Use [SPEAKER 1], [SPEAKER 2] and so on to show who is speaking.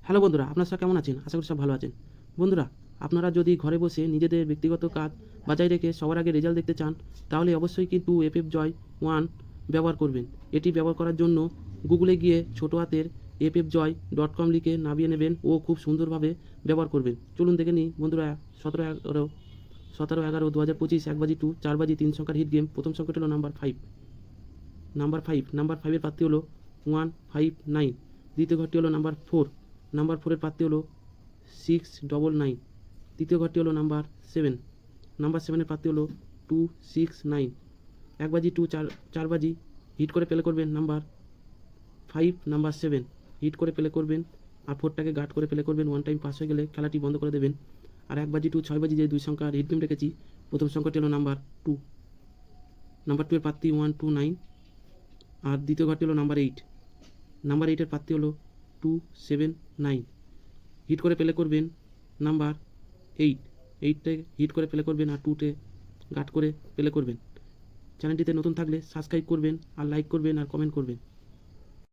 [SPEAKER 1] Hello বন্ধুরা, আপনারা সব কেমন আছেন? আশা করি সব ভালো আছেন। বন্ধুরা, আপনারা যদি ঘরে বসে নিজেদের ব্যক্তিগত কাজ বাজায় রেখে সবার আগে রেজাল্ট দেখতে চান, তাহলে অবশ্যই কিন্তু এফএফ জয় 1 ব্যবহার করবেন। এটি ব্যবহার করার জন্য গুগলে গিয়ে ছোটো হাতের ffjoy.com লিখে নামিয়ে নেবেন ও খুব সুন্দরভাবে ব্যবহার করবেন। চলুন দেখে নিই বন্ধুরা। 17/11/2025 1 বাজি 4 বাজি 3 সংখ্যার হিট গেম। প্রথম সংখ্যাটি হলো নাম্বার 5। নাম্বার 5 এর প্রার্থী হলো 159। দ্বিতীয় ঘরটি হলো নাম্বার 4। নাম্বার 4 এর প্রার্থী হলো 699। তৃতীয় ঘরটি হলো নাম্বার 7। নাম্বার 7 এর প্রার্থী হলো 269। 1 বাজি 4 বাজি হিট করে প্লে করবেন নাম্বার 5 নাম্বার 7 হিট করে প্লে করবেন, আর 4টাকে গার্ড করে প্লে করবেন। 1 টাইম পাস হয়ে গেলে খেলাটি বন্ধ করে দেবেন। আর 1 বাজি 6 বাজি যে দুই সংখ্যার হিট গেম রেখেছি, প্রথম সংখ্যাটি হলো নাম্বার 2। নাম্বার 2 এর প্রার্থী 129। আর দ্বিতীয় ঘরটি হলো নাম্বার 8। নাম্বার 8 এর প্রার্থী হলো 279। হিট করে প্লে করবেন নাম্বার 8। 8টে হিট করে প্লে করবেন আর 2টে গার্ড করে প্লে করবেন। চ্যানেলটিতে নতুন থাকলে সাবস্ক্রাইব করবেন, আর লাইক করবেন, আর কমেন্ট করবেন।